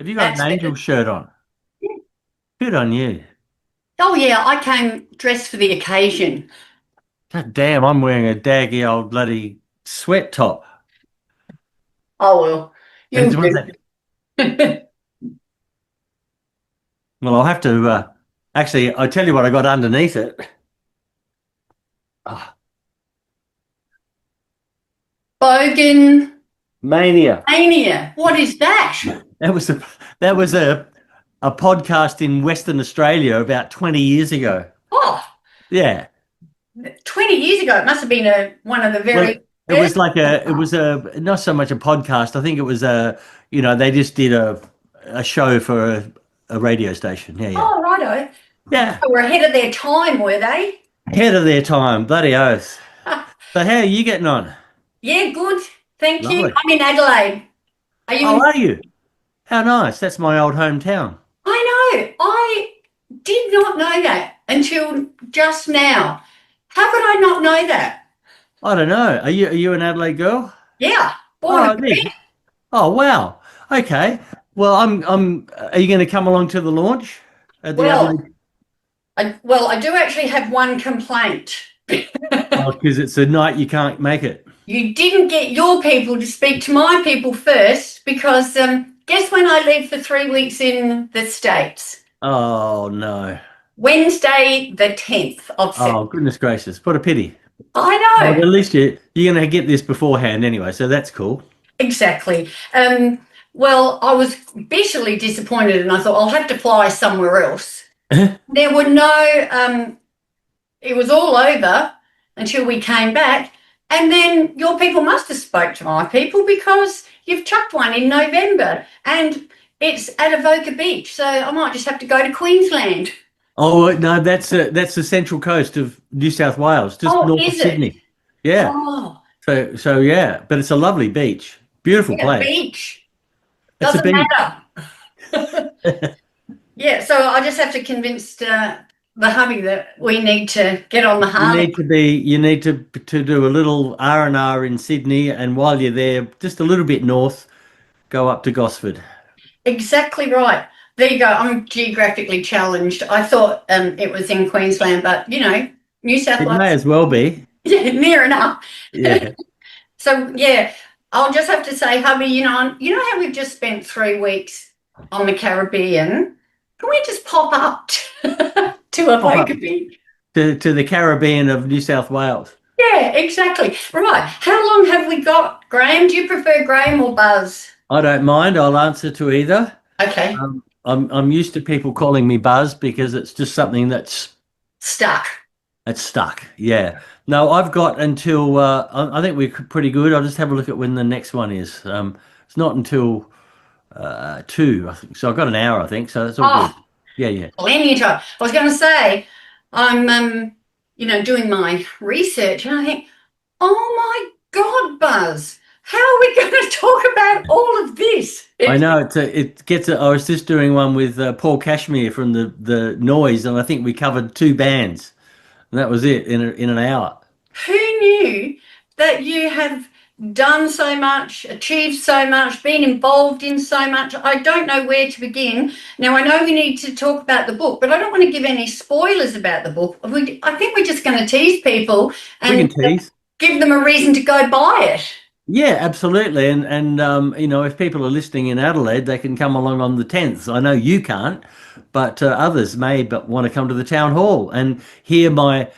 Have you got That's an it. angel shirt on? Good on you. Oh yeah, I came dressed for the occasion. God damn, I'm wearing a daggy old bloody sweat top. Oh well, And you'll what's that? do. Well, I'll have to actually. I'll tell you what I got underneath it. Ah, Bogan mania. mania. What is that? That was a that was a podcast in Western Australia about 20 years ago. Oh, Yeah. 20 years ago. It must have been one of the Well, very it early was like it was podcasts. not so much a podcast. I think it was they just did a show for a radio station. Yeah, yeah. Oh, righto. Yeah. They were ahead of their time, were they? Ahead of their time, bloody oath. So how are you getting on? Yeah, good. Thank you. Lovely. I'm in Adelaide. Are you Oh, in? are you? How nice. That's my old hometown. I know. I did not know that until just now. How could I not know that? I don't know. Are you an Adelaide girl? Yeah, born and Oh, there you bred. go. Oh, wow. Okay. Well, I'm are you going to come along to the launch at the Well, Adelaide? I do actually have one complaint. Oh, because it's a night you can't make it. You didn't get your people to speak to my people first because guess when I leave for 3 weeks in the States? Oh no. Wednesday, the 10th of September. Oh, goodness gracious. What a pity. I Well, know, at least you're going to get this beforehand anyway, so that's cool. exactly. Well, I was bitterly disappointed and I thought I'll have to fly somewhere else. There were no, it was all over until we came back. And then your people must have spoke to my people because you've chucked one in November and it's at Avoca Beach. So I might just have to go to Queensland. Oh no, that's the central coast of New South Wales, just Oh, north of is it? Sydney. Yeah. Oh, So yeah, but it's a lovely beach. Beautiful yeah, place. beach. It's a Doesn't beach. matter. Yeah, so I just have to convince the hubby that we need to get on the Harley. You need to do a little R&R in Sydney, and while you're there, just a little bit north, go up to Gosford. Exactly right. There you go. I'm geographically challenged. I thought it was in Queensland, but New South It may Wales, as well be. yeah, near enough. Yeah. So yeah, I'll just have to say, hubby, how we've just spent 3 weeks on the Caribbean. Can we just pop up to Pop up Avoca Beach? to the Caribbean of New South Wales. Yeah, exactly. Right. How long have we got, Graham? Do you prefer Graham or Buzz? I don't mind. I'll answer to either. Okay. I'm used to people calling me Buzz because it's just something Stuck. that's stuck. Yeah. No, I've got until I think we're pretty good. I'll just have a look at when the next one is. It's not until two, I think. So I've got an hour, I think. So that's all good. Oh, Yeah, yeah. plenty of time. I was going to say, I'm, doing my research, and I think, oh my God, Buzz, how are we going to talk about all of this? I know it gets. I was just doing one with Paul Cashmere from the Noise, and I think we covered two bands, and that was it in an hour. Who knew that you have done so much, achieved so much, been involved in so much? I don't know where to begin. Now, I know we need to talk about the book, but I don't want to give any spoilers about the book. I think we're just going to tease people We can and tease. give them a reason to go buy it. Yeah, absolutely. And if people are listening in Adelaide, they can come along on the 10th. I know you can't, but others may but want to come to the town hall and hear my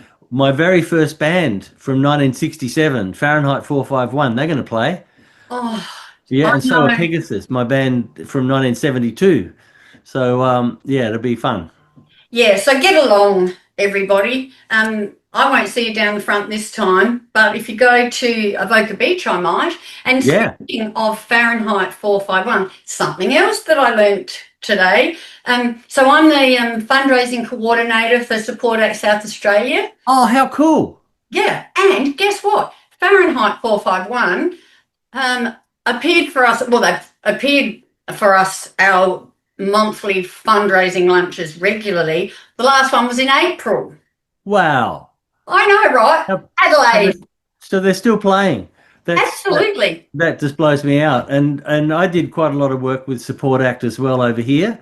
very first band from 1967, Fahrenheit 451. They're going to play. Oh, Yeah, I and so are know. Pegasus, my band from 1972. So yeah, it'll be fun. Yeah, so get along, everybody. I won't see you down the front this time, but if you go to Avoca Beach, I might. And Yeah. speaking of Fahrenheit 451, something else that I learnt today. So I'm the fundraising coordinator for Support Act South Australia. Oh, how cool. Yeah, and guess what? Fahrenheit 451 appeared for us. Well, they've appeared for us our monthly fundraising lunches regularly. The last one was in April. Wow. I know, right? How- so they're, Adelaide. so they're still playing. That's Absolutely. that just blows me out. And I did quite a lot of work with support act as well over here,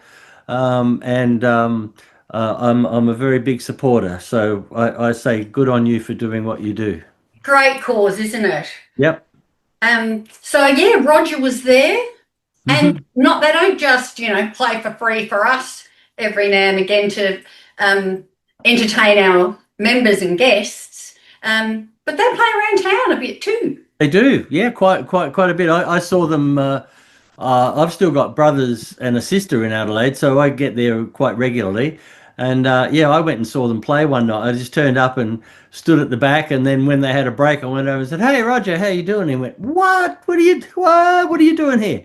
and I'm a very big supporter. So I say good on you for doing what you do. Great cause, isn't it? Yep. So yeah, Roger was there, and Hmm. not they don't just play for free for us every now and again to entertain our members and guests, but they play around town a bit too. They do, yeah, quite a bit. I saw them. I've still got brothers and a sister in Adelaide, so I get there quite regularly. And yeah, I went and saw them play one night. I just turned up and stood at the back, and then when they had a break, I went over and said, "Hey, Roger, how you doing?" He went, "What? What are you doing here?"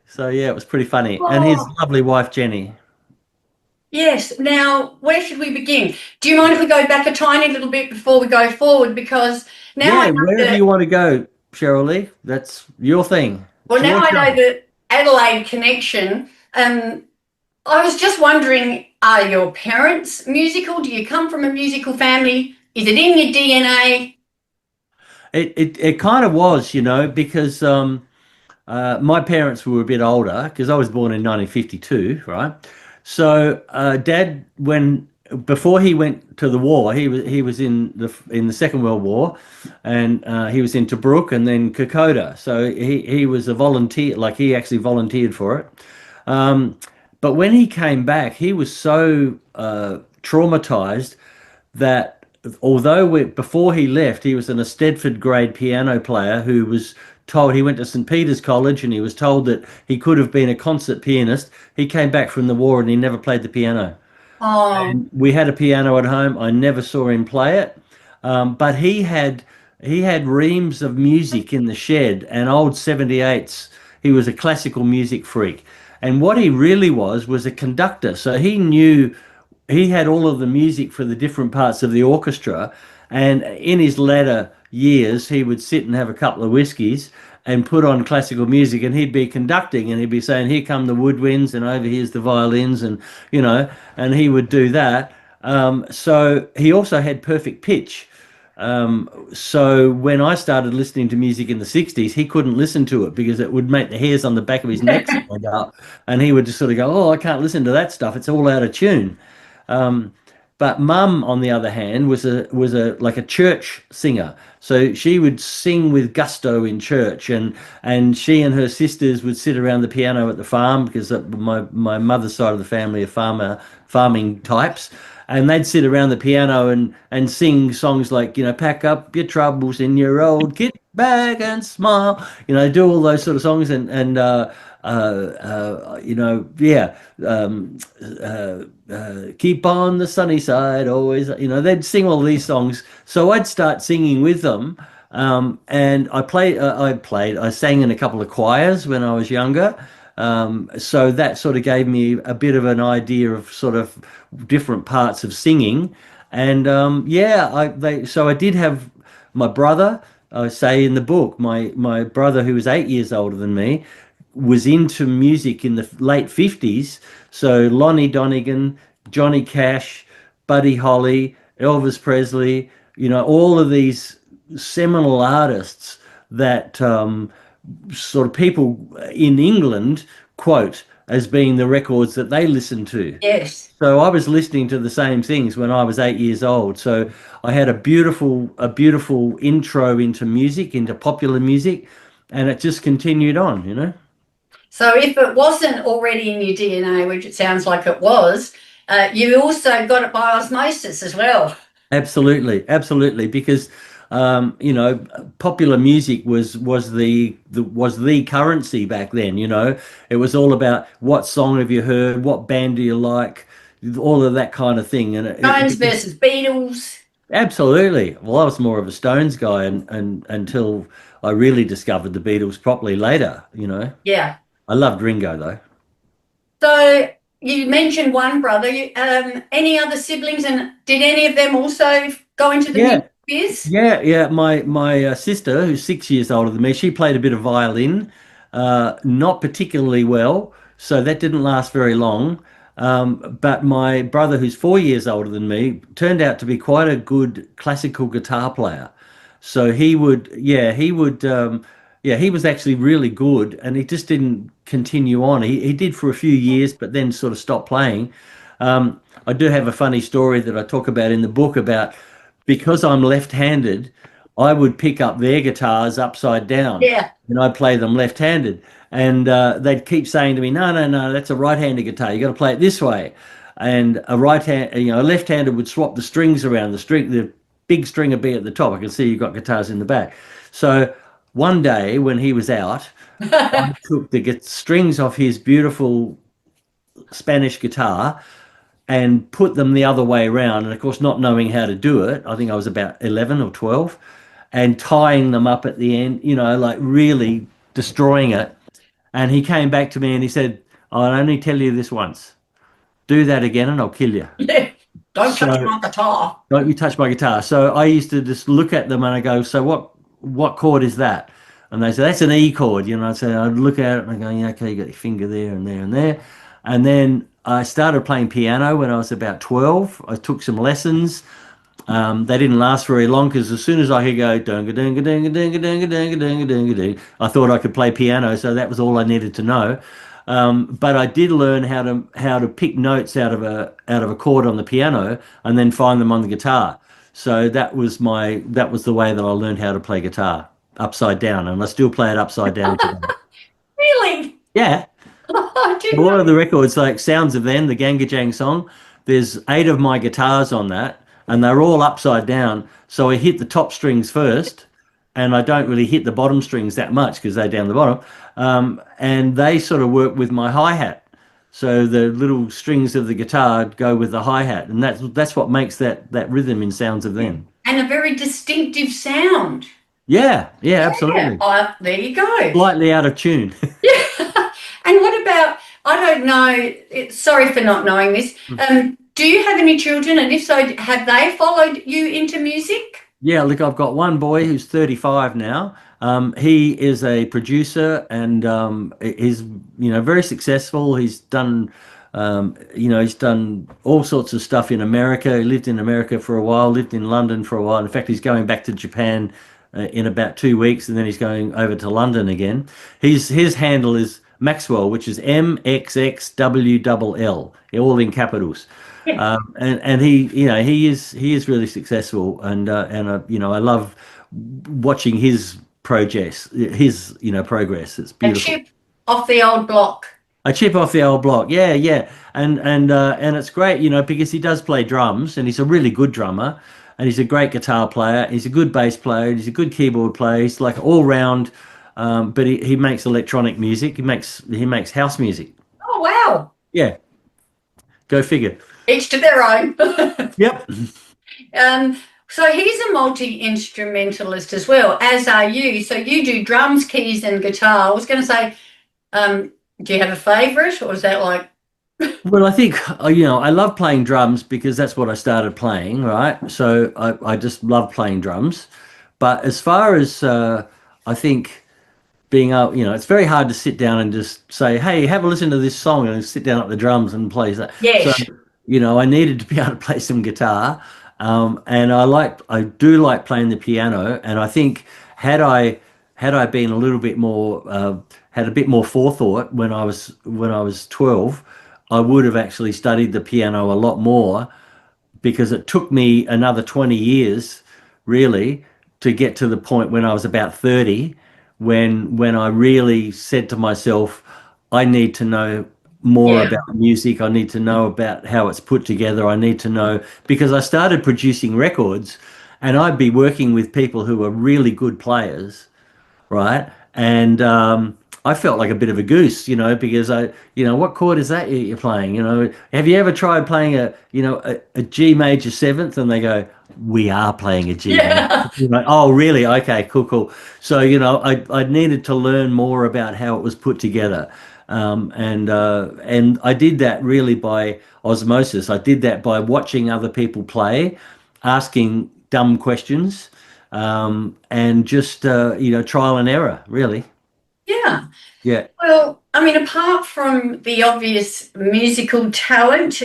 So yeah, it was pretty funny. And his Oh, lovely wife Jenny. yes. Now, where should we begin? Do you mind if we go back a tiny little bit before we go forward? Because now I Yeah, know wherever that, you want to go, Cheryl Lee, that's your thing. well, It's now your I know show. the Adelaide connection. I was just wondering, are your parents musical? Do you come from a musical family? Is it in your DNA? It kind of was, because my parents were a bit older because I was born in 1952, right? So Dad, when before he went to the war, he was in the Second World War, and he was in Tobruk and then Kokoda. So he was a volunteer, like he actually volunteered for it. Um, but when he came back, he was so traumatized that although before he left, he was an Eisteddfod grade piano player who was told he went to St. Peter's College and he was told that he could have been a concert pianist. He came back from the war and he never played the piano. Oh, We had a piano at home. I never saw him play it, but he had reams of music in the shed and old 78s. He was a classical music freak, and what he really was a conductor. So he knew he had all of the music for the different parts of the orchestra, and in his latter years, he would sit and have a couple of whiskeys and put on classical music, and he'd be conducting, and he'd be saying, "Here come the woodwinds, and over here's the violins," and you know, and he would do that. So he also had perfect pitch. So when I started listening to music in the 60s, he couldn't listen to it because it would make the hairs on the back of his neck stand up, and he would just sort of go, "Oh, I can't listen to that stuff. It's all out of tune." Um, but Mum, on the other hand, was a like a church singer. So she would sing with gusto in church, and she and her sisters would sit around the piano at the farm because my mother's side of the family are farming types, and they'd sit around the piano and sing songs like pack up your troubles in your old kit bag and smile, do all those sort of songs yeah, keep on the sunny side always. They'd sing all these songs, so I'd start singing with them. And I sang in a couple of choirs when I was younger. So that sort of gave me a bit of an idea of sort of different parts of singing. And yeah, so I did have my brother. I say in the book, my brother, who was 8 years older than me, was into music in the late 50s. So Lonnie Donegan, Johnny Cash, Buddy Holly, Elvis Presley, all of these seminal artists that sort of people in England quote as being the records that they listen to. yes. So I was listening to the same things when I was 8 years old. So I had a beautiful intro into music, into popular music, and it just continued on. So if it wasn't already in your DNA, which it sounds like it was, you also got it by osmosis as well. Absolutely, absolutely, because popular music was the currency back then. It was all about what song have you heard, what band do you like, all of that kind of thing, and Stones versus Beatles. absolutely. Well, I was more of a Stones guy, and until I really discovered the Beatles properly later. Yeah. I loved Ringo though. So you mentioned one brother. Any other siblings, and did any of them also go into the Yeah, music biz? yeah, yeah. My sister, who's 6 years older than me, she played a bit of violin, not particularly well, so that didn't last very long. But my brother, who's 4 years older than me, turned out to be quite a good classical guitar player. So he would, yeah, he was actually really good, and he just didn't continue on. He did for a few years, but then sort of stopped playing. I do have a funny story that I talk about in the book about because I'm left-handed, I would pick up their guitars upside down, Yeah. and I'd play them left-handed, and they'd keep saying to me, "No, no, no, that's a right-handed guitar. You got to play it this way." And a right hand, a left-handed would swap the strings around. The big string would be at the top. I can see you've got guitars in the back. So one day when he was out, I took the strings off his beautiful Spanish guitar and put them the other way around. And of course, not knowing how to do it, I think I was about 11 or 12, and tying them up at the end, like really destroying it. And he came back to me and he said, "I'll only tell you this once. Do that again and I'll kill you." Yeah. Don't touch So my guitar. don't you touch my guitar. So I used to just look at them and I go, "So what chord is that?" And they say, "That's an E chord." I say, I'd look at it and I go, "Yeah, okay, you got your finger there and there and there." And then I started playing piano when I was about 12. I took some lessons. They didn't last very long because as soon as I could go dunga dunga dunga dunga dunga dunga dunga dunga dunga, I thought I could play piano, so that was all I needed to know. But I did learn how to pick notes out of a chord on the piano and then find them on the guitar. So that was the way that I learned how to play guitar upside down, and I still play it upside down today. Really? Yeah, I didn't one know. of the records, like Sounds of Then, the GANGgajang song, there's 8 of my guitars on that, and they're all upside down. So I hit the top strings first, and I don't really hit the bottom strings that much because they're down the bottom. And they sort of work with my hi-hat. So the little strings of the guitar go with the hi-hat, and that's what makes that rhythm in Sounds of Then. And a very distinctive sound. Yeah, yeah, Yeah. absolutely. Oh, there you go. Slightly out of tune. Yeah. And what about, I don't know, sorry for not knowing this. Do you have any children? And if so, have they followed you into music? Yeah, look, I've got one boy who's 35 now. He is a producer and he's, very successful. He's done all sorts of stuff in America. He lived in America for a while, lived in London for a while. In fact, he's going back to Japan in about 2 weeks, and then he's going over to London again. His handle is Maxwell, which is MXXWLL, all in capitals. Yeah. And he is really successful, and I love watching his progress. It's A beautiful. chip off the old block. A chip off the old block, yeah, yeah, and it's great, because he does play drums, and he's a really good drummer, and he's a great guitar player. He's a good bass player. He's a good keyboard player. He's like all round, but he makes electronic music. He makes house music. Oh, wow. Yeah, go figure. Each to their own. Yep. So he's a multi-instrumentalist as well, as are you. So you do drums, keys, and guitar. I was going to say, do you have a favourite, or is that like? Well, I think, I love playing drums because that's what I started playing, right? So I just love playing drums. But as far as I think being able, it's very hard to sit down and just say, "Hey, have a listen to this song," and sit down at the drums and play that. So, Yes. I needed to be able to play some guitar, and I do like playing the piano. And I think had I been a little bit more had a bit more forethought when I was 12, I would have actually studied the piano a lot more because it took me another 20 years really to get to the point when I was about 30 when I really said to myself, I need to know more Yeah. about music. I need to know about how it's put together. I need to know because I started producing records and I'd be working with people who were really good players, right? And I felt like a bit of a goose, because what chord is that you're playing? Have you ever tried playing a G major seventh? And they go, "We are playing a G major." Yeah. Oh, really? Okay, cool, cool. So I needed to learn more about how it was put together, and I did that really by osmosis. I did that by watching other people play, asking dumb questions and just trial and error, really. Yeah. Yeah. Well, I mean, apart from the obvious musical talent,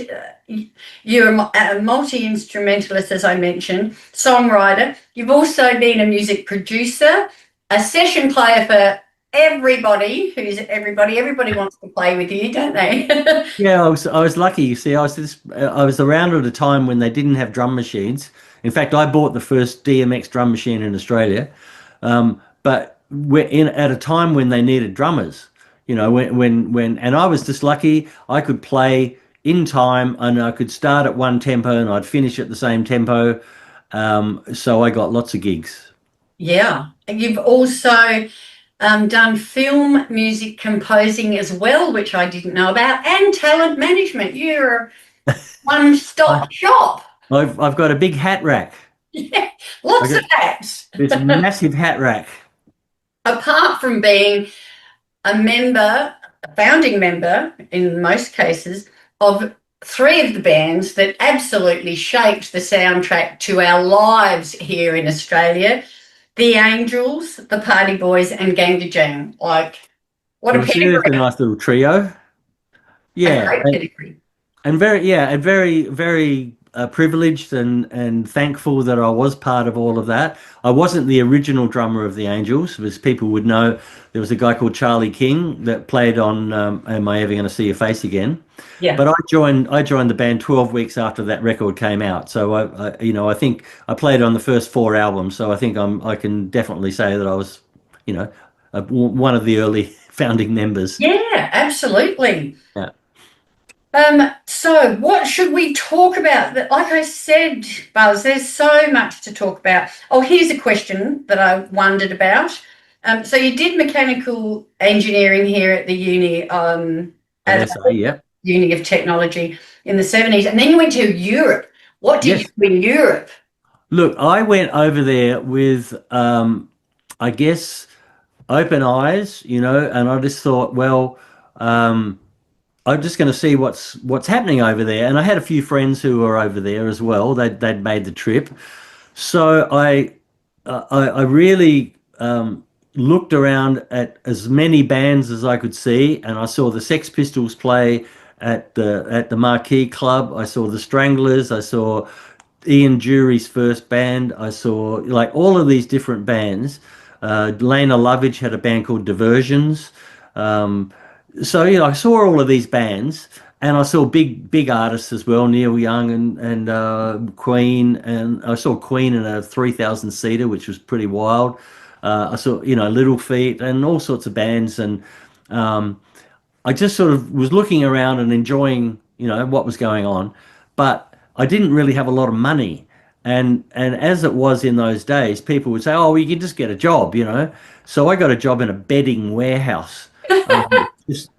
you're a multi-instrumentalist, as I mentioned, songwriter. You've also been a music producer, a session player for everybody. Who's everybody? Everybody wants to play with you, don't they? Yeah, I was lucky. You see, I was around at a time when they didn't have drum machines. In fact, I bought the first DMX drum machine in Australia, but we're in at a time when they needed drummers. And I was just lucky. I could play in time, and I could start at one tempo, and I'd finish at the same tempo. So I got lots of gigs. Yeah. And you've also done film music composing as well, which I didn't know about, and talent management. You're a one-stop shop. I've got a big hat rack. Yeah, I lots got of hats. this massive hat rack. Apart from being a member, a founding member in most cases, of three of the bands that absolutely shaped the soundtrack to our lives here in Australia, the Angels, the Party Boys, and GANGgajang. Like, what a Well, see, it's a pedigree, nice little trio. a Yeah, great pedigree. and very privileged and thankful that I was part of all of that. I wasn't the original drummer of the Angels, as people would know. There was a guy called Charlie King that played on "Am I Ever Going to See Your Face Again?" Yeah. But I joined the band 12 weeks after that record came out. So I think I played on the first four albums. So I think I can definitely say that I was, you know, one of the early founding members. Yeah, absolutely. Yeah. So what should we talk about? Like I said, Buzz, there's so much to talk about. Oh, here's a question that I wondered about. So you did mechanical engineering here at the At at SA, yeah. Uni of Technology in the 70s, and then you went to Europe. What did you Yes. do in Europe? Look, I went over there with, I guess, open eyes, and I just thought, well, I'm just going to see what's happening over there. And I had a few friends who were over there as well. They'd made the trip, so I really looked around at as many bands as I could see, and I saw the Sex Pistols play at the Marquee Club. I saw the Stranglers. I saw Ian Jury's first band. I saw like all of these different bands. Lena Lovitch had a band called Diversions. Um, so I saw all of these bands, and I saw big artists as well, Neil Young and Queen, and I saw Queen in a 3,000 seater, which was pretty wild. I saw Little Feat and all sorts of bands, and um, I just sort of was looking around and enjoying, what was going on, but I didn't really have a lot of money. And as it was in those days, people would say, "Oh, well, you can just get a job." So I got a job in a bedding warehouse,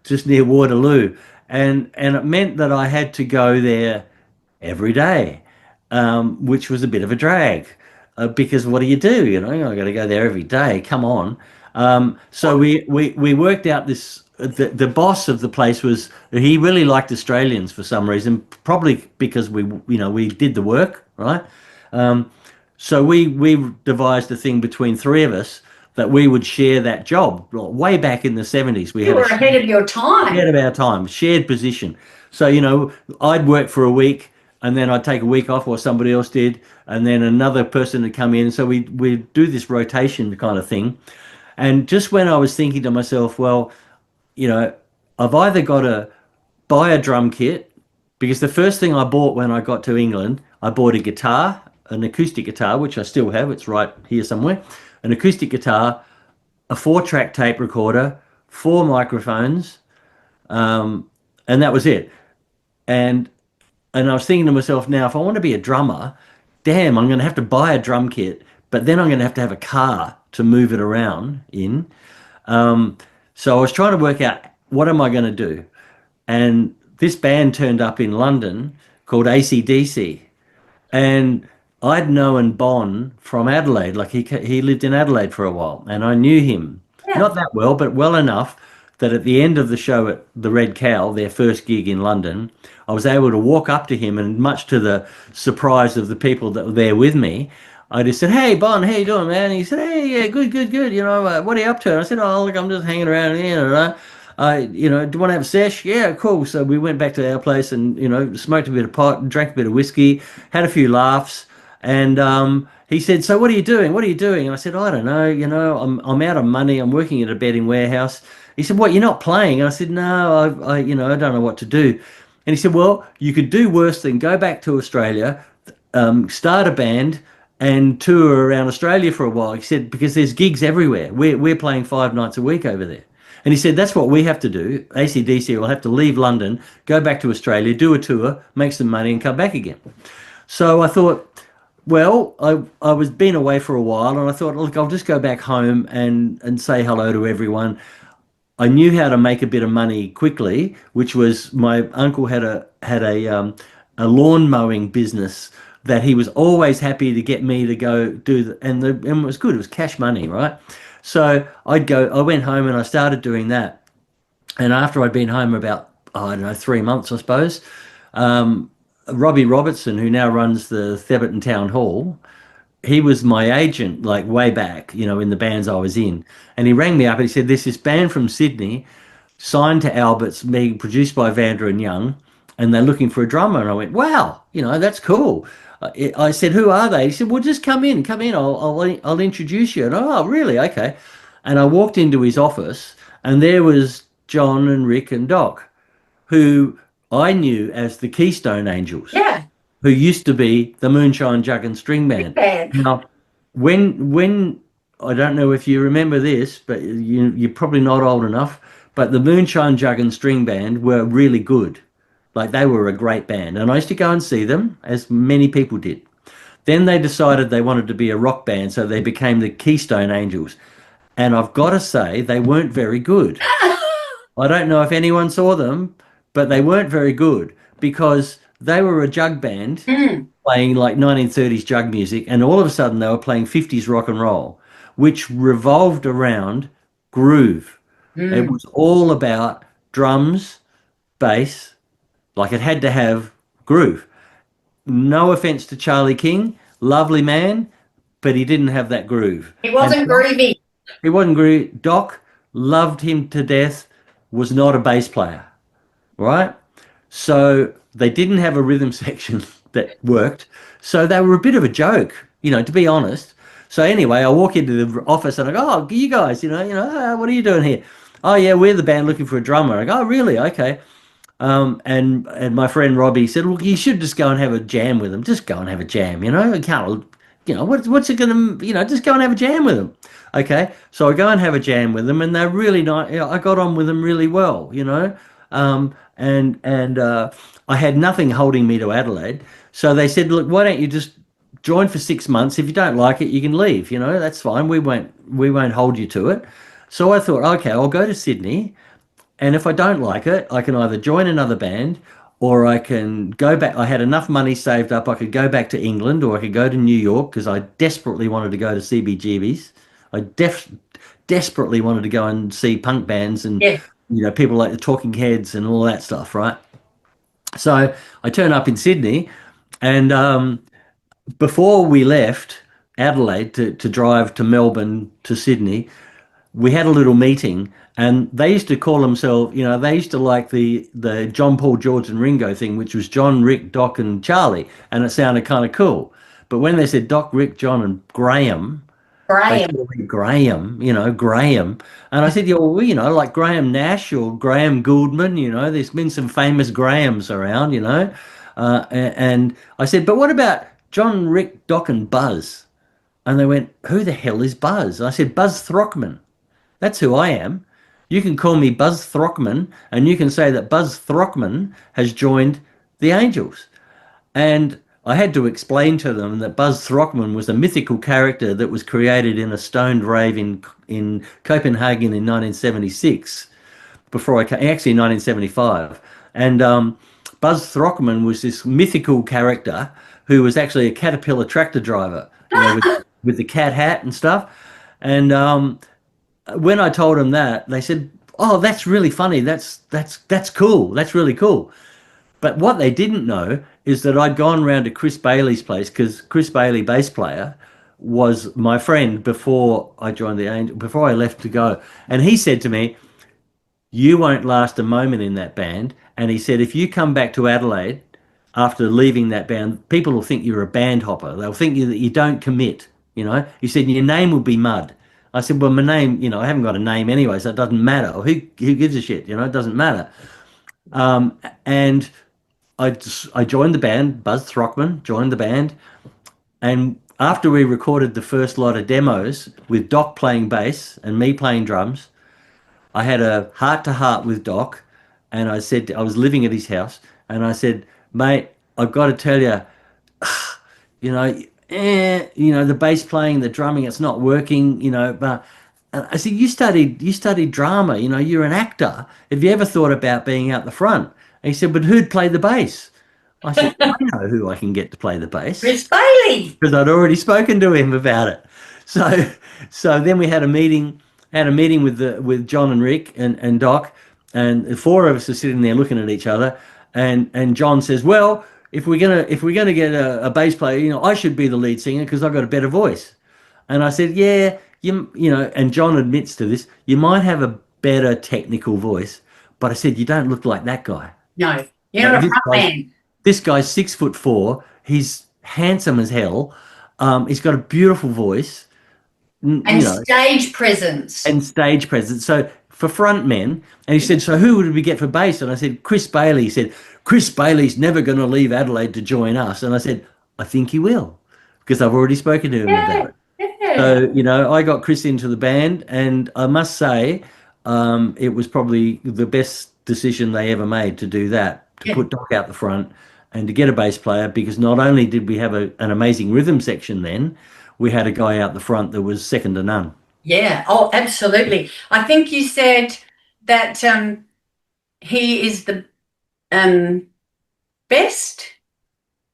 just near Waterloo, and it meant that I had to go there every day, which was a bit of a drag, because what do you do? I got to go there every day. Come on. So we worked out this. The boss of the place he really liked Australians for some reason, probably because we did the work right. So we devised a thing between three of us that we would share that job. Way back in the 70s, we You had were ahead of your ahead time. of our time, shared position. So, I'd work for a week and then I'd take a week off, or somebody else did, and then another person would come in. So we'd do this rotation kind of thing. And just when I was thinking to myself, well, you know, I've either got to buy a drum kit, because the first thing I bought when I got to England, I bought a guitar, an acoustic guitar, which I still have. It's right here somewhere. An acoustic guitar, a 4-track tape recorder, 4 microphones, and that was it. And and I was thinking to myself, now if I want to be a drummer, damn, I'm going to have to buy a drum kit, but then I'm going to have a car to move it around in. So I was trying to work out, what am I going to do? And this band turned up in London called AC/DC, and I'd known Bon from Adelaide. Like he lived in Adelaide for a while, and I knew him Yeah. not that well, but well enough that at the end of the show at the Red Cow, their first gig in London, I was able to walk up to him, and much to the surprise of the people that were there with me, I just said, "Hey, Bon, how you doing, man?" And he said, "Hey, yeah, good, good, good. What are you up to?" And I said, "Oh, look, I'm just hanging around here. Do you want to have a sesh?" "Yeah, cool." So we went back to our place and smoked a bit of pot, drank a bit of whiskey, had a few laughs, and he said, "So what are you doing? What are you doing?" And I said, "I don't know. I'm out of money. I'm working at a bedding warehouse." He said, "What? You're not playing?" And I said, "No, I don't know what to do." And he said, "Well, you could do worse than go back to Australia, start a band, and tour around Australia for a while." He said, "Because there's gigs everywhere. We're playing 5 nights a week over there." And he said, "That's what we have to do. AC/DC will have to leave London, go back to Australia, do a tour, make some money, and come back again." So I thought, well, I was been away for a while, and I thought, look, I'll just go back home and say hello to everyone. I knew how to make a bit of money quickly, which was my uncle had a lawn mowing business that he was always happy to get me to go do, and it was good. It was cash money, right? So I went home and I started doing that. And after I'd been home about, I don't know, 3 months, I suppose, Robbie Robertson, who now runs the Theberton Town Hall, he was my agent like way back, in the bands I was in. And he rang me up and he said, "There's this band from Sydney signed to Albert's, being produced by Vander and Young, and they're looking for a drummer." And I went, "Wow, that's cool." I said, "Who are they?" He said, "Well, just come in, come in. I'll introduce you." And oh, really? Okay. And I walked into his office, and there was John and Rick and Doc, who I knew as the Keystone Angels, Yeah. who used to be the Moonshine Jug and String Big Band. band. Now, when I don't know if you remember this, but you're probably not old enough, but the Moonshine Jug and String Band were really good. Like they were a great band, and I used to go and see them, as many people did. Then they decided they wanted to be a rock band, so they became the Keystone Angels. And I've got to say, they weren't very good. I don't know if anyone saw them, but they weren't very good because they were a jug band Mm. playing like 1930s jug music, and all of a sudden they were playing 50s rock and roll, which revolved around groove. It Mm. was all about drums, bass, like it had to have groove. No offense to Charlie King, lovely man, but he didn't have that groove. He And wasn't groovy. he wasn't groovy. Doc loved him to death, was not a bass player, right? So they didn't have a rhythm section that worked. So they were a bit of a joke, to be honest. So anyway, I walk into the office and I go, "Oh, you guys, what are you doing here?" "Oh yeah, we're the band looking for a drummer." I go, "Oh really? Okay." And my friend Robbie said, "Look, you should just go and have a jam with them. Just go and have a jam. You can't, what's it gonna, just go and have a jam with them." Okay, so I go and have a jam with them, and they're really nice. I got on with them really well. And I had nothing holding me to Adelaide. So they said, "Look, why don't you just join for 6 months? If you don't like it, you can leave. That's fine. We won't hold you to it." So I thought, okay, I'll go to Sydney, and if I don't like it, I can either join another band or I can go back. I had enough money saved up. I could go back to England or I could go to New York because I desperately wanted to go to CBGB's. I desperately wanted to go and see punk bands and Yeah. people like the Talking Heads and all that stuff, right? So I turn up in Sydney, and before we left Adelaide to drive to Melbourne to Sydney, we had a little meeting, and they used to call themselves, they used to like the John, Paul, George, and Ringo thing, which was John, Rick, Doc, and Charlie, and it sounded kind of cool. But when they said Doc, Rick, John, and Graham, they Graham. called me Graham, Graham. And I said, "Yeah, well, like Graham Nash or Graham Gouldman, there's been some famous Grahams around, and I said, "But what about John, Rick, Doc, and Buzz?" And they went, "Who the hell is Buzz?" I said, "Buzz Throckman. That's who I am. You can call me Buzz Throckman, and you can say that Buzz Throckman has joined the Angels." And I had to explain to them that Buzz Throckman was a mythical character that was created in a stoned rave in Copenhagen in 1976, before I came, actually in 1975. And Buzz Throckman was this mythical character who was actually a Caterpillar tractor driver, with the cat hat and stuff. And when I told them that, they said, "Oh, that's really funny. That's cool. That's really cool." But what they didn't know is that I'd gone round to Chris Bailey's place because Chris Bailey, bass player, was my friend before I joined the Angel, before I left to go. And he said to me, you won't last a moment in that band. And he said, if you come back to Adelaide after leaving that band, people will think you're a band hopper. They'll think that you don't commit, you know. He said, your name will be Mud. I said, well, my name, you know, I haven't got a name anyway, so it doesn't matter. Who gives a shit, you know, it doesn't matter. And I joined the band, Buzz Throckman joined the band. And after we recorded the first lot of demos with Doc playing bass and me playing drums, I had a heart to heart with Doc, and I said I was living at his house, and I said, "Mate, I've got to tell you, the bass playing, the drumming, it's not working, you know." But I said, "You studied drama, you know, you're an actor. Have you ever thought about being out the front?" And he said, "But who'd play the bass?" I said, "I know who I can get to play the bass." Chris Bailey. Because I'd already spoken to him about it. So so then we had a meeting with John and Rick and Doc, and the four of us are sitting there looking at each other, and John says, "Well, if we're gonna get a bass player, you know, I should be the lead singer because I've got a better voice." And I said, "Yeah, you know," and John admits to this, "You might have a better technical voice, but," I said, "you don't look like that guy." No, you're a front man. This guy's 6'4". He's handsome as hell. He's got a beautiful voice, And stage presence. and stage presence. So for front men, and he said, "So who would we get for bass?" And I said, "Chris Bailey." He said, "Chris Bailey's never going to leave Adelaide to join us." And I said, "I think he will, because I've already spoken to him about it." Yeah. So, you know, I got Chris into the band, and I must say, it was probably the best decision they ever made to do that, to put Doc out the front and to get a bass player, because not only did we have an amazing rhythm section then, we had a guy out the front that was second to none. Yeah. Oh, absolutely. I think you said that he is the best.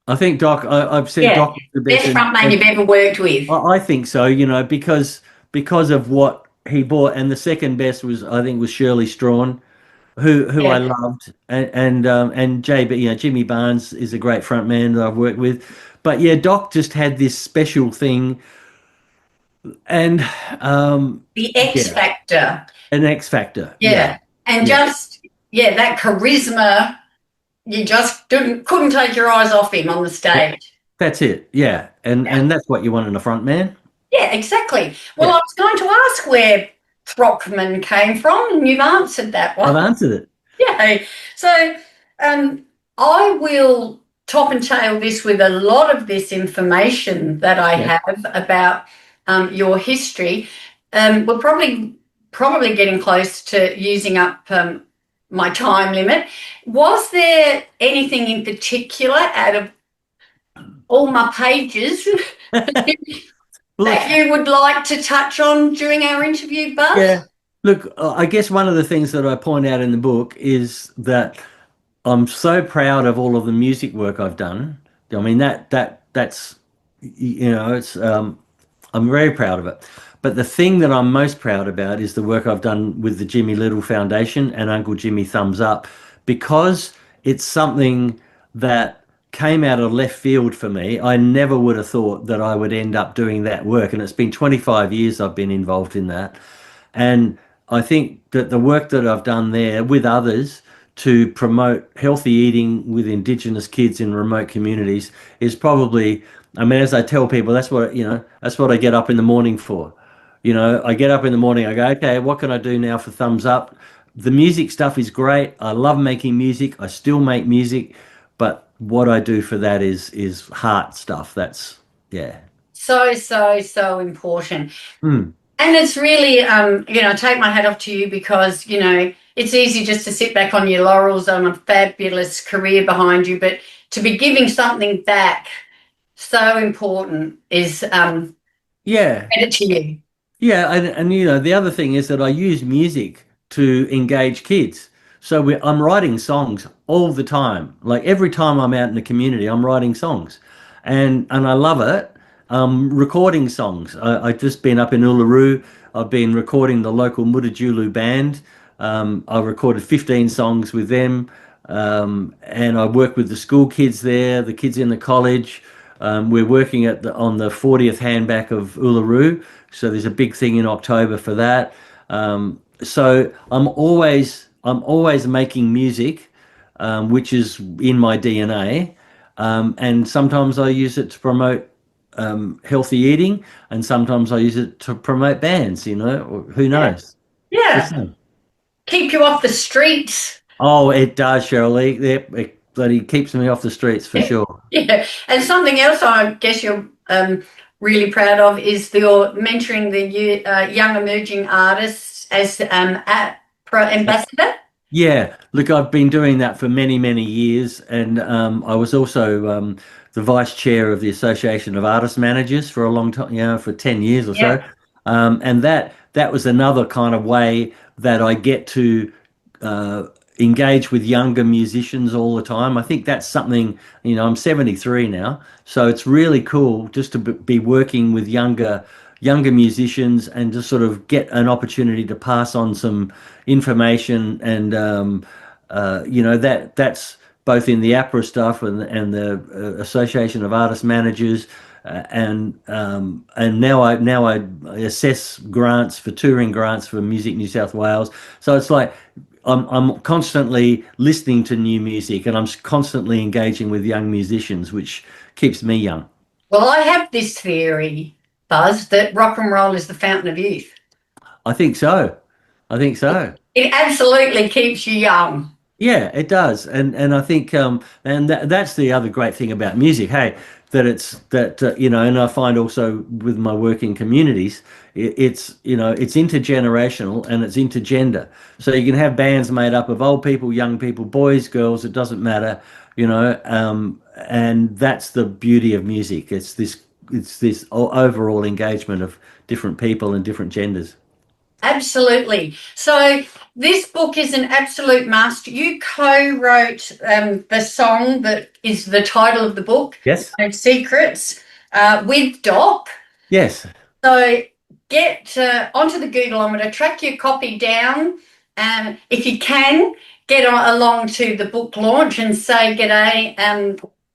I think Doc, I've said Yeah. Doc is the best. Best front man you've ever worked with. I think so, you know, because of what he brought, and the second best was, I think, was Shirley Strawn, who I loved, and JB, you know, Jimmy Barnes is a great front man that I've worked with, but yeah, Doc just had this special thing, and The X factor. an X factor. Yeah. And just that charisma, you just couldn't take your eyes off him on the stage. That's it. Yeah, and that's what you want in a front man. Yeah, exactly. Well, I was going to ask where Throckman came from, and you've answered that one. I've answered it. Yeah. So I will top and tail this with a lot of this information that I have about your history. We're probably getting close to using up my time limit. Was there anything in particular out of all my pages that you would like to touch on during our interview, Buzz? Yeah. Look, I guess one of the things that I point out in the book is that I'm so proud of all of the music work I've done. I mean, that's, you know, it's, I'm very proud of it. But the thing that I'm most proud about is the work I've done with the Jimmy Little Foundation and Uncle Jimmy Thumbs Up, because it's something that came out of left field for me. I never would have thought that I would end up doing that work. And it's been 25 years I've been involved in that. And I think that the work that I've done there with others to promote healthy eating with Indigenous kids in remote communities is probably, I mean, as I tell people, that's what I get up in the morning for. You know, I get up in the morning, I go, okay, what can I do now for Thumbs Up? The music stuff is great. I love making music. I still make music, but what I do for that is heart stuff. That's, So important. And it's really, take my hat off to you, because, you know, it's easy just to sit back on your laurels on a fabulous career behind you, but to be giving something back, so important, is credit to you. Yeah, and you know, the other thing is that I use music to engage kids. So I'm writing songs all the time. Like every time I'm out in the community, I'm writing songs, and I love it. Recording songs. I've just been up in Uluru. I've been recording the local Mutijulu band. I recorded 15 songs with them, and I work with the school kids there, the kids in the college. We're working on the 40th handback of Uluru, so there's a big thing in October for that. So I'm always making music, which is in my DNA, and sometimes I use it to promote healthy eating, and sometimes I use it to promote bands. Or who Yeah. knows? It's Yeah. the same. Keep you off the streets. Oh, it does, Cheryl. It bloody keeps me off the streets for sure. Yeah. And something else I guess you're really proud of is your mentoring the young emerging artists as pro ambassador. Yeah, look, I've been doing that for many, many years, and I was also the vice chair of the Association of Artist Managers for a long time, for 10 years or Yeah. so. And that was another kind of way that I get to uh, engage with younger musicians all the time. I think that's something, I'm 73 now, so it's really cool just to be working with younger musicians and just sort of get an opportunity to pass on some information and that's both in the APRA stuff and the Association of Artist Managers, and now I assess grants for touring grants for Music New South Wales. So it's like I'm constantly listening to new music and I'm constantly engaging with young musicians, which keeps me young. Well, I have this theory, Buzz, that rock and roll is the fountain of youth. I think so. I think so. It absolutely keeps you young. Yeah, it does, and I think and that's the other great thing about music. Hey, that it's that and I find also with my work in communities, it's intergenerational and it's intergender. So you can have bands made up of old people, young people, boys, girls. It doesn't matter, and that's the beauty of music. It's this overall engagement of different people and different genders. Absolutely. So this book is an absolute must. You co-wrote the song that is the title of the book, Yes. No Secrets, with Doc. Yes. So get onto the Googleometer, track your copy down, and if you can, get along to the book launch and say g'day.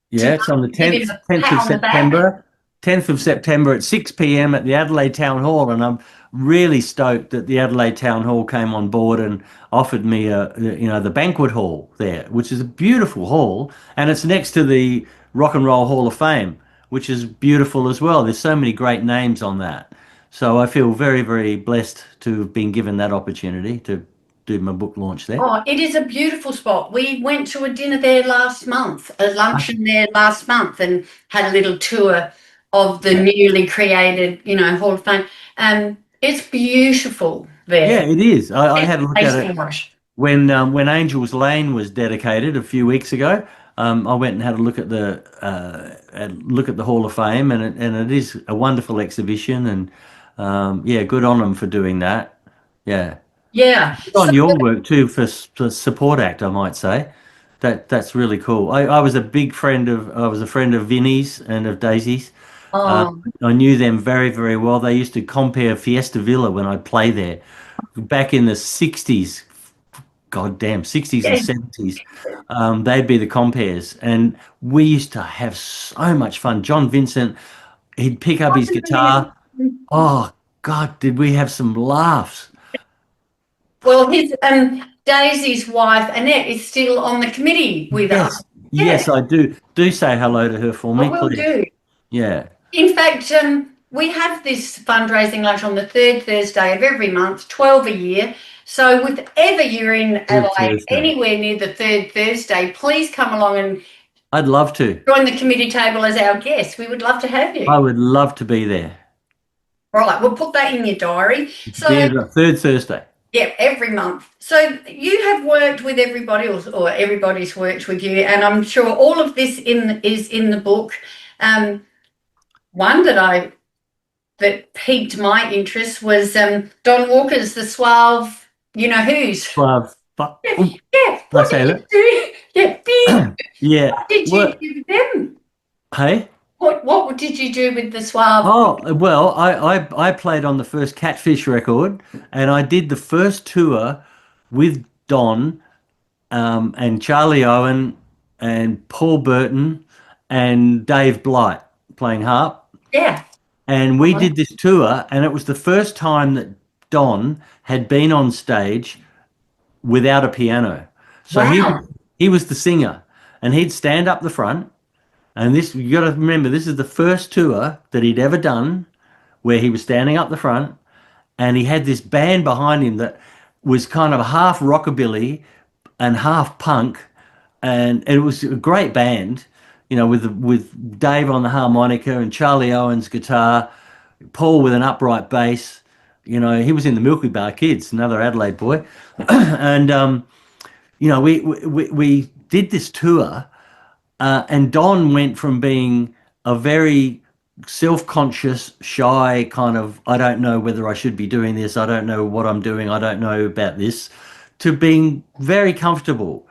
Yeah, it's on the Give him 10th, a 10th pat of on the back. September, 10th of September at 6 p.m. at the Adelaide Town Hall. And I'm really stoked that the Adelaide Town Hall came on board and offered me the banquet hall there, which is a beautiful hall. And it's next to the Rock and Roll Hall of Fame, which is beautiful as well. There's so many great names on that. So I feel very, very blessed to have been given that opportunity to do my book launch there. Oh, it is a beautiful spot. We went to a dinner there last month, a luncheon there last month, and had a little tour of the newly created, Hall of Fame. It's beautiful Yeah, there. it is. I It's had a look place at it. for it. When Angels Lane was dedicated a few weeks ago, I went and had a look at the Hall of Fame, and it is a wonderful exhibition, and yeah, good on them for doing that. Yeah, Yeah. good So, on your work too for support act, I might say. That's really cool. I was a friend of Vinnie's and of Daisy's. oh, I knew them very, very well. They used to compare Fiesta Villa when I'd play there back in the 60s, goddamn 60s and yeah. 70s. They'd be the compares, and we used to have so much fun. John Vincent, he'd pick up his guitar. Oh God, did we have some laughs? Well, his Daisy's wife Annette is still on the committee with us. Yes, Yeah, yes, I do. Do say hello to her for I me, will please. do. Yeah. In fact, we have this fundraising lunch on the third Thursday of every month, 12 a year. So if ever you're in Good Adelaide, Thursday. anywhere near the third Thursday, please come along and I'd love to. join the committee table as our guest. We would love to have I you. would love to be there. Right, we'll put that in your diary. So, The third Thursday. yeah, every month. So you have worked with everybody, or everybody's worked with you, and I'm sure all of this is in the book. One that piqued my interest was Don Walker's The Suave, you know who's. Well, Yeah, I what say did that. you do? Yeah, big. Yeah. What did you What? do with them? Hey? What did you do with the Suave? Oh, well, I played on the first Catfish record, and I did the first tour with Don, and Charlie Owen and Paul Burton and Dave Blight. playing harp. Yeah. And we did this tour, and it was the first time that Don had been on stage without a piano. So Wow. he was the singer, and he'd stand up the front. And this, you got to remember, this is the first tour that he'd ever done where he was standing up the front, and he had this band behind him that was kind of half rockabilly and half punk, and it was a great band, with Dave on the harmonica and Charlie Owen's guitar, Paul with an upright bass. He was in the Milky Bar Kids, another Adelaide boy, and we did this tour, and Don went from being a very self-conscious, shy kind of, I don't know whether I should be doing this, I don't know what I'm doing, I don't know about this, to being very comfortable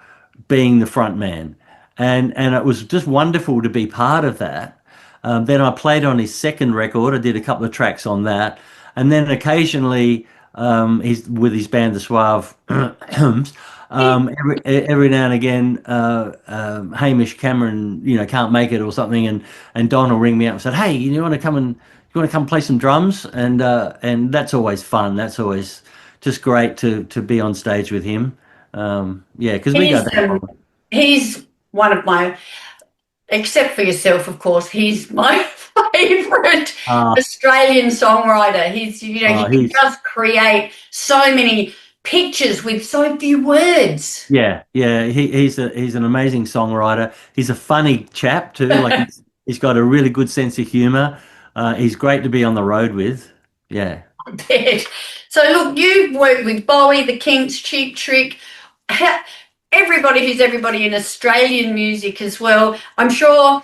being the front man. And it was just wonderful to be part of that. Then I played on his second record. I did a couple of tracks on that. And then occasionally, he's with his band, The Suave, every now and again, Hamish Cameron, can't make it or something, and Don will ring me up and say, "Hey, you want to come play some drums?" And that's always fun. That's always just great to be on stage with him. Because we go back. He's one of my, except for yourself, of course, he's my favourite Australian songwriter. He can just create so many pictures with so few words. Yeah. He's an amazing songwriter. He's a funny chap too. Like he's got a really good sense of humour. He's great to be on the road with. Yeah. I bet. So look, you've worked with Bowie, the Kinks, Cheap Trick. Everybody who's everybody in Australian music as well. I'm sure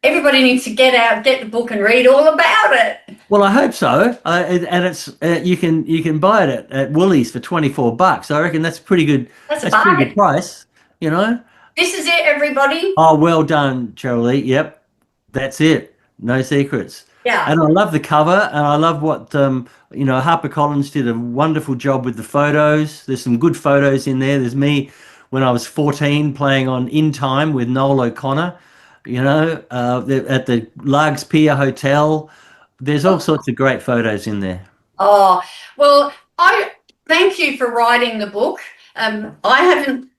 everybody needs to get the book and read all about it. Well, I hope so. And it's you can buy it at Woolies for $24. I reckon that's pretty good. That's a pretty good price. This is it, everybody. Oh, well done, Cheryl. Yep, that's it. No secrets. Yeah. And I love the cover, and I love what HarperCollins did a wonderful job with the photos. There's some good photos in there. There's me when I was 14 playing on In Time with Noel O'Connor, at the Largs Pier Hotel. There's all sorts of great photos in there. Oh, well, I thank you for writing the book. I haven't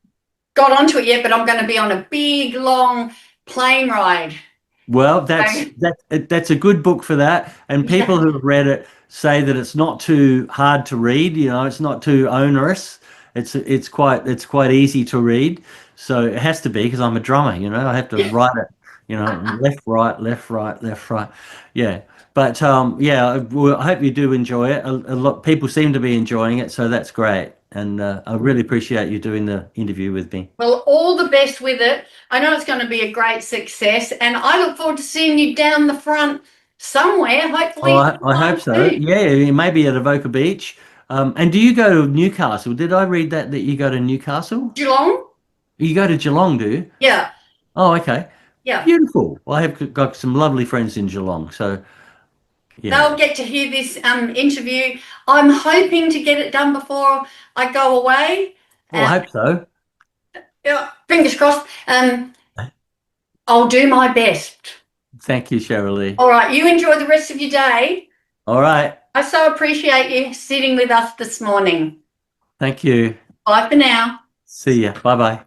got onto it yet, but I'm going to be on a big, long plane ride. Well, that's a good book for that. And people who have read it say that it's not too hard to read. It's not too onerous. It's quite easy to read. So it has to be, because I'm a drummer. I have to write it. Left, right, left, right, left, right. Yeah. But I hope you do enjoy it. A lot people seem to be enjoying it, so that's great. And I really appreciate you doing the interview with me. Well, all the best with it. I know it's going to be a great success, and I look forward to seeing you down the front somewhere, hopefully. Oh, I hope so. Yeah, maybe at Avoca Beach. And do you go to Newcastle? Did I read that you go to Newcastle? Geelong? You go to Geelong, do you? Yeah. Oh, okay. Yeah. Beautiful. Well, I have got some lovely friends in Geelong, so yeah. They'll get to hear this interview. I'm hoping to get it done before I go away. Well, I hope so. Yeah, fingers crossed. I'll do my best. Thank you, Cheryl. All right, you enjoy the rest of your day. All right. I so appreciate you sitting with us this morning. Thank you. Bye for now. See ya. Bye-bye.